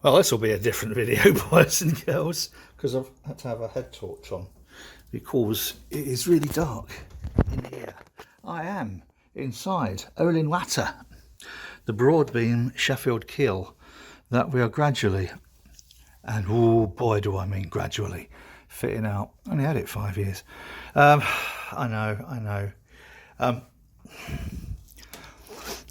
Well, this will be a different video, boys and girls, because I've had to have a head torch on because it is really dark in here. I am inside Olin Watter, the broad beam Sheffield keel that we are gradually, and oh boy do I mean gradually, fitting out. Only had it 5 years. I know.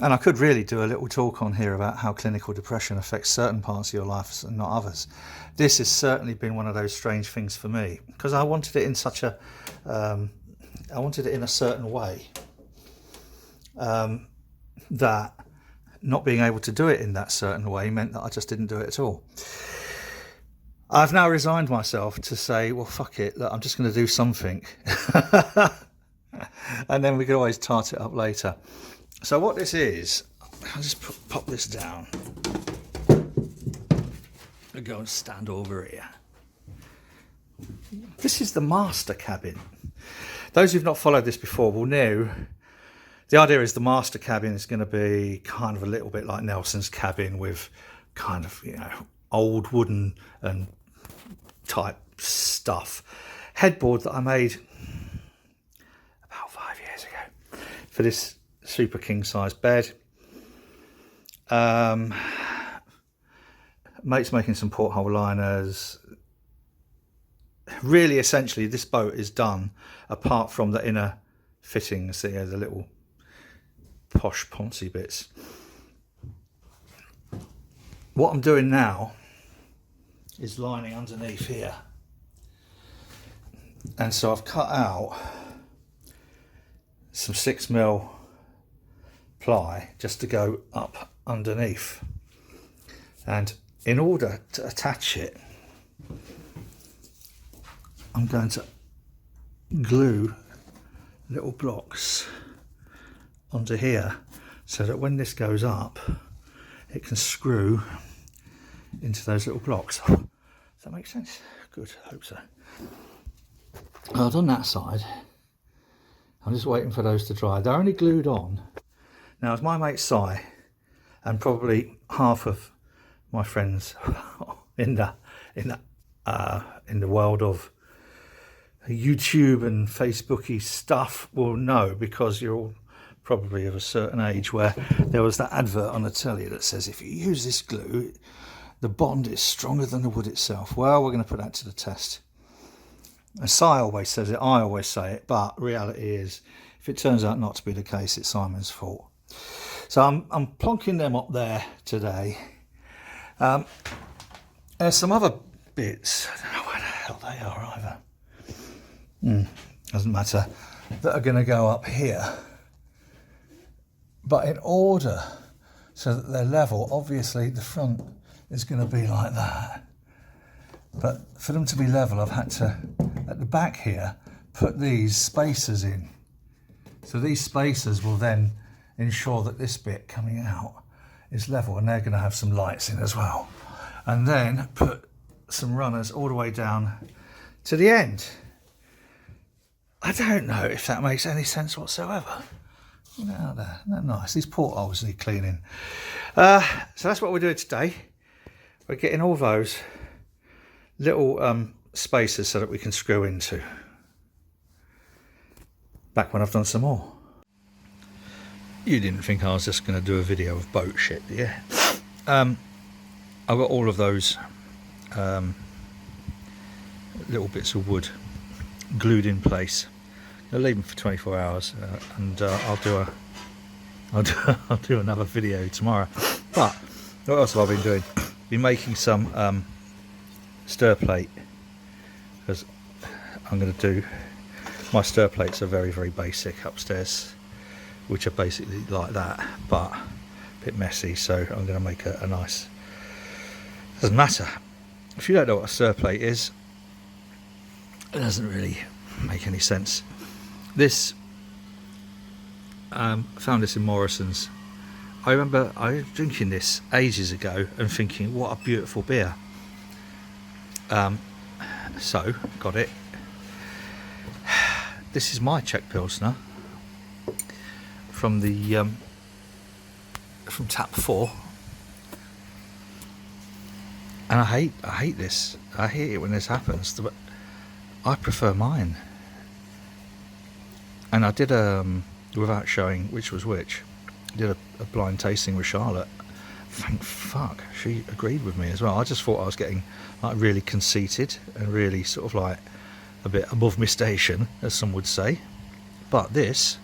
And I could really do a little talk on here about how clinical depression affects certain parts of your life and not others. This has certainly been one of those strange things for me, because I wanted it in such a, I wanted it in a certain way, that not being able to do it in that certain way meant that I just didn't do it at all. I've now resigned myself to say, well, fuck it, look, I'm just going to do something. And then we can always tart it up later. So what this is, I'll just pop this down. I'll go and stand over here. This is the master cabin. Those who've not followed this before will know the idea is the master cabin is going to be kind of a little bit like Nelson's cabin, with kind of, you know, old wooden and type stuff. Headboard that I made about 5 years ago for this super king size bed. Mate's making some porthole liners. Really, essentially, this boat is done apart from the inner fittings, the little posh poncy bits. What I'm doing now is lining underneath here, and so I've cut out some 6mm ply just to go up underneath, and in order to attach it I'm going to glue little blocks onto here so that when this goes up it can screw into those little blocks. Does that make sense? Good, I hope so. Well, I've done that side. I'm just waiting for those to dry. They're only glued on. Now, as my mate Si, and probably half of my friends in the world of YouTube and Facebooky stuff will know, because you're all probably of a certain age, where there was that advert on the telly that says if you use this glue, the bond is stronger than the wood itself. Well, we're going to put that to the test. And Si always says it, I always say it, but reality is, if it turns out not to be the case, it's Simon's fault. So I'm plonking them up there today. There's some other bits, I don't know where the hell they are either. Doesn't matter, that are going to go up here. But in order so that they're level, obviously the front is going to be like that. But for them to be level, I've had to, at the back here, put these spacers in. So these spacers will then ensure that this bit coming out is level, and they're going to have some lights in as well. And then put some runners all the way down to the end. I don't know if that makes any sense whatsoever. Look out there, isn't that nice? These portholes need cleaning. So that's what we're doing today. We're getting all those little spacers so that we can screw into. Back when I've done some more. You didn't think I was just going to do a video of boat shit, did you? I've got all of those little bits of wood glued in place. I'll leave them for 24 hours, and I'll do another video tomorrow. But what else have I been doing? Been making some stir plate, because I'm going to do, my stir plates are very, very basic upstairs, which are basically like that, but a bit messy, so I'm going to make a nice, doesn't matter. If you don't know what a stir plate is, it doesn't really make any sense. This, found this in Morrison's. I remember I was drinking this ages ago and thinking, what a beautiful beer. So, got it. This is my Czech Pilsner from the from tap 4. And I hate this. I hate it when this happens. But I prefer mine. And I did without showing which was which. I did a blind tasting with Charlotte. Thank fuck she agreed with me as well. I just thought I was getting like really conceited and really sort of like a bit above my station, as some would say. But this,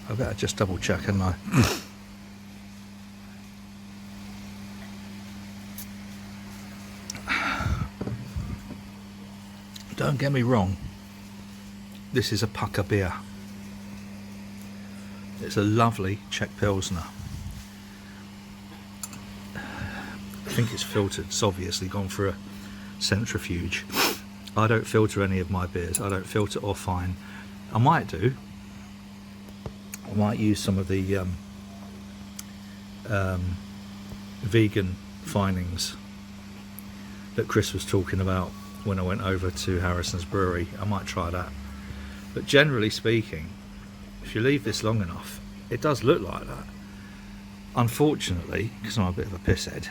I better just double check, hadn't I? Don't get me wrong, this is a pucker beer. It's a lovely Czech Pilsner. I think it's filtered. It's obviously gone through a centrifuge. I don't filter any of my beers. I don't filter or fine. I might do. I might use some of the vegan finings that Chris was talking about when I went over to Harrison's brewery. I might try that. But generally speaking, if you leave this long enough, it does look like that. Unfortunately, because I'm a bit of a pisshead,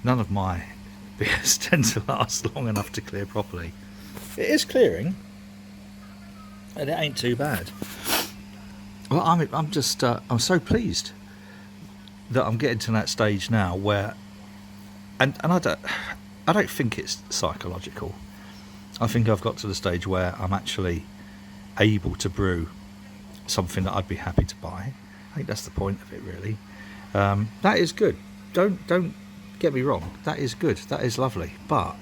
none of my beers tend to last long enough to clear properly. It is clearing, and it ain't too bad. Well, I'm just I'm so pleased that I'm getting to that stage now where, and I don't think it's psychological. I think I've got to the stage where I'm actually able to brew something that I'd be happy to buy. I think that's the point of it, really. That is good. Don't get me wrong. That is good. That is lovely. But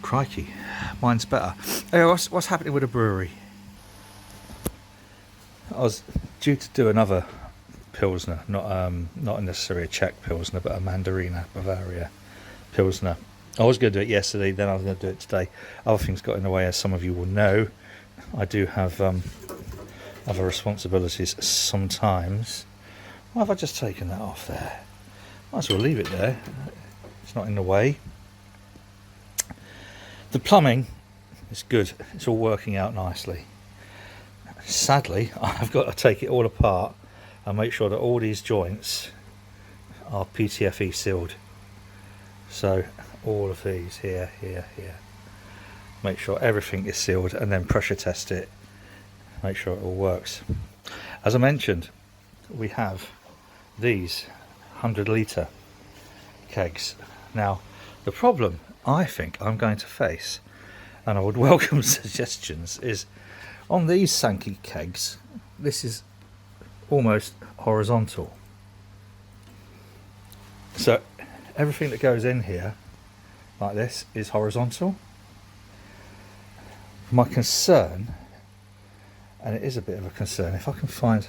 crikey, mine's better. Anyway, what's happening with a brewery? I was due to do another Pilsner, not necessarily a Czech Pilsner, but a Mandarina Bavaria Pilsner. I was going to do it yesterday, then I was going to do it today. Other things got in the way, as some of you will know. I do have other responsibilities sometimes. Why have I just taken that off there? Might as well leave it there. It's not in the way. The plumbing is good. It's all working out nicely. Sadly, I've got to take it all apart and make sure that all these joints are PTFE sealed. So all of these here. Make sure everything is sealed and then pressure test it. Make sure it all works. As I mentioned, we have these 100-litre kegs. Now, the problem I think I'm going to face, and I would welcome suggestions, is on these Sankey kegs, this is almost horizontal. So everything that goes in here, like this, is horizontal. My concern, and it is a bit of a concern, if I can find,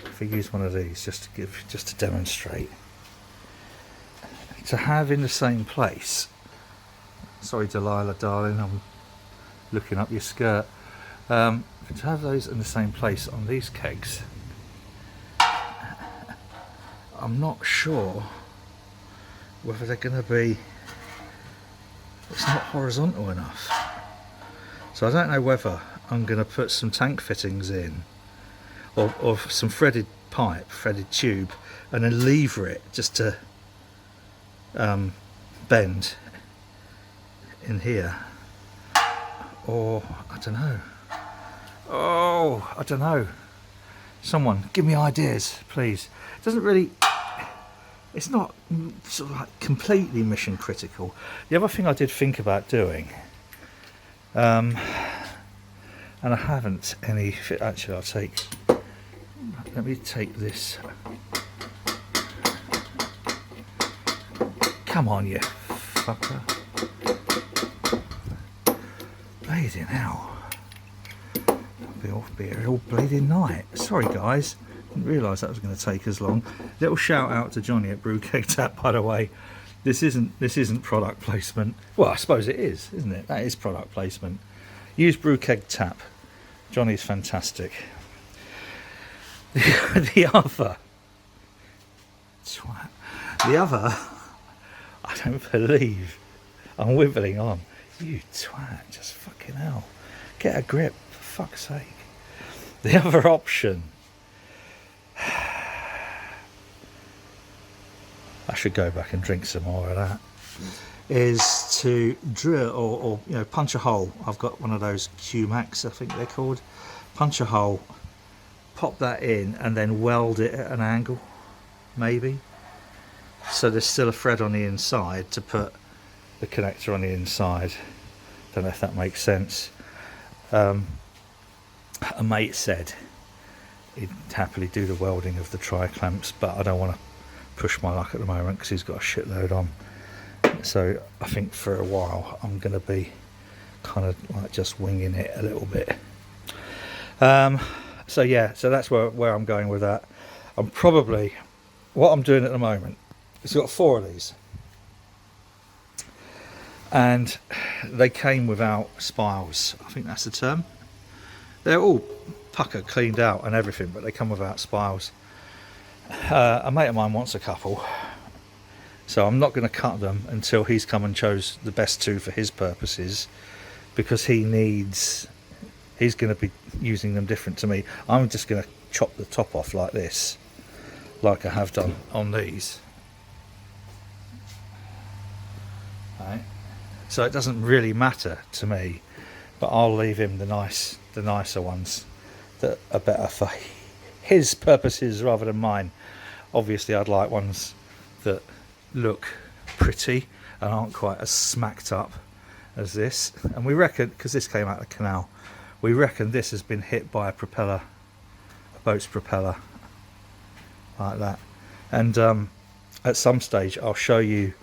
if I use one of these just to demonstrate, to have in the same place, sorry Delilah darling, I'm looking up your skirt, to have those in the same place on these kegs, I'm not sure whether they're going to be, it's not horizontal enough. So I don't know whether I'm going to put some tank fittings in, or some threaded pipe, threaded tube, and then lever it just to bend in here, or I don't know. Oh, I don't know. Someone give me ideas, please. It doesn't really, it's not sort of like completely mission critical. The other thing I did think about doing, and I haven't any, actually let me take this. Come on, you fucker. Bleeding hell. I'll be here all bleeding night. Sorry guys, didn't realise that was going to take as long. Little shout out to Johnny at Brew Keg Tap, by the way. This isn't product placement. Well, I suppose it is, isn't it? That is product placement. Use Brew Keg Tap. Johnny's fantastic. The other, I don't believe I'm wibbling on. You twat, just fucking hell. Get a grip, for fuck's sake. The other option, I should go back and drink some more of that, is to drill or you know, punch a hole. I've got one of those Q-Max, I think they're called. Punch a hole, pop that in, and then weld it at an angle, maybe. So there's still a thread on the inside to put the connector on the inside. Don't know if that makes sense. A mate said he'd happily do the welding of the tri-clamps, but I don't want to push my luck at the moment because he's got a shitload on. So I think for a while I'm going to be kind of like just winging it a little bit. So yeah, so that's where I'm going with that. I'm probably, what I'm doing at the moment is I've got 4 of these, and they came without spiles. I think that's the term. They're all pucker cleaned out and everything, but they come without spiles. A mate of mine wants a couple, so I'm not going to cut them until he's come and chose the best 2 for his purposes, because he's going to be using them different to me. I'm just going to chop the top off like this, like I have done on these. Right. So it doesn't really matter to me, but I'll leave him the nicer ones that are better for his purposes rather than mine. Obviously I'd like ones that look pretty and aren't quite as smacked up as this. And we reckon, because this came out of the canal, we reckon this has been hit by a propeller, a boat's propeller, like that. And at some stage I'll show you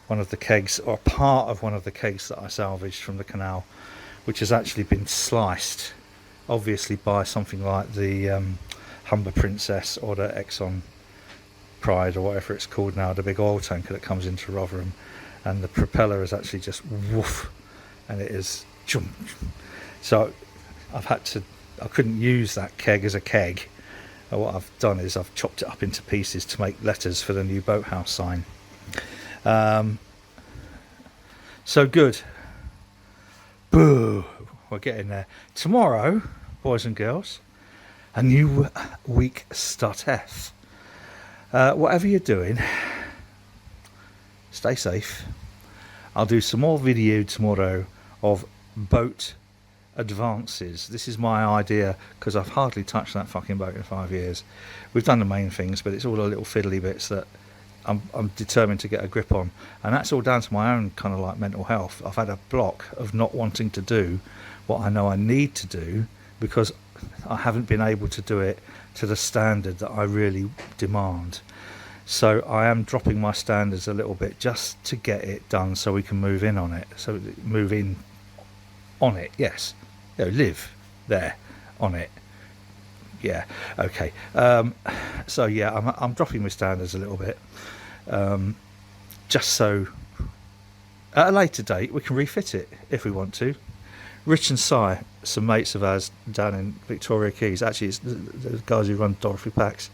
one of the kegs, or part of one of the kegs that I salvaged from the canal, which has actually been sliced, obviously by something like the Humber Princess or the Exxon Pride or whatever it's called now, the big oil tanker that comes into Rotherham, and the propeller is actually just woof, and it is jump. So I couldn't use that keg as a keg. What I've done is I've chopped it up into pieces to make letters for the new boathouse sign. So good. Boo! We're getting there. Tomorrow, boys and girls, a new week starteth. Whatever you're doing, stay safe. I'll do some more video tomorrow of boat advances. This is my idea, because I've hardly touched that fucking boat in 5 years. We've done the main things, but it's all the little fiddly bits that I'm determined to get a grip on, and that's all down to my own kind of like mental health. I've had a block of not wanting to do what I know I need to do, because I haven't been able to do it to the standard that I really demand. So I am dropping my standards a little bit just to get it done, so we can move in on it. So move in on it, yes. You know, live there on it. Yeah, okay. So yeah, I'm dropping my standards a little bit, just so at a later date we can refit it if we want to. Rich and Si, some mates of ours down in Victoria Keys, actually it's the guys who run Dorothy Packs,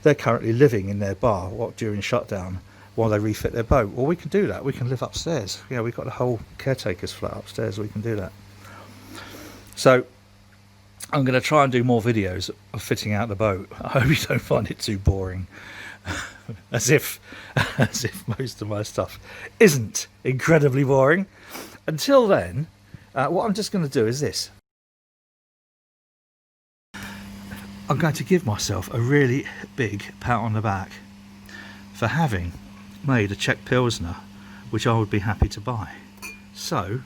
they're currently living in their bar during shutdown while they refit their boat. Well, we can do that. We can live upstairs. Yeah, we've got the whole caretaker's flat upstairs. We can do that. So I'm going to try and do more videos of fitting out the boat. I hope you don't find it too boring. as if most of my stuff isn't incredibly boring. Until then, what I'm just going to do is this. I'm going to give myself a really big pat on the back for having made a Czech Pilsner, which I would be happy to buy. So,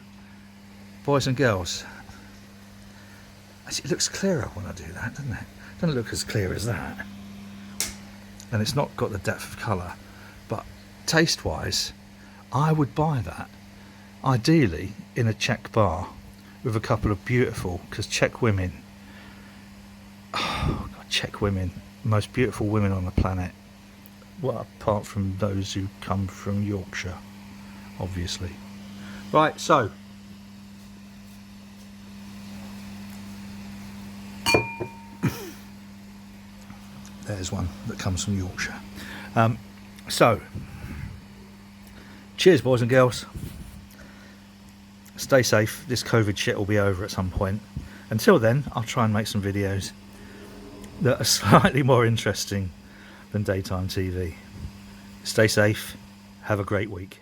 boys and girls, actually it looks clearer when I do that, doesn't it? Doesn't look as clear as that. And it's not got the depth of colour, but taste-wise, I would buy that. Ideally in a Czech bar with a couple of beautiful, because Czech women, oh God, Czech women, most beautiful women on the planet. Well, apart from those who come from Yorkshire, obviously. Right, so there's one that comes from Yorkshire. So cheers, boys and girls. Stay safe. This COVID shit will be over at some point. Until then, I'll try and make some videos. that are slightly more interesting than daytime TV. Stay safe. Have a great week.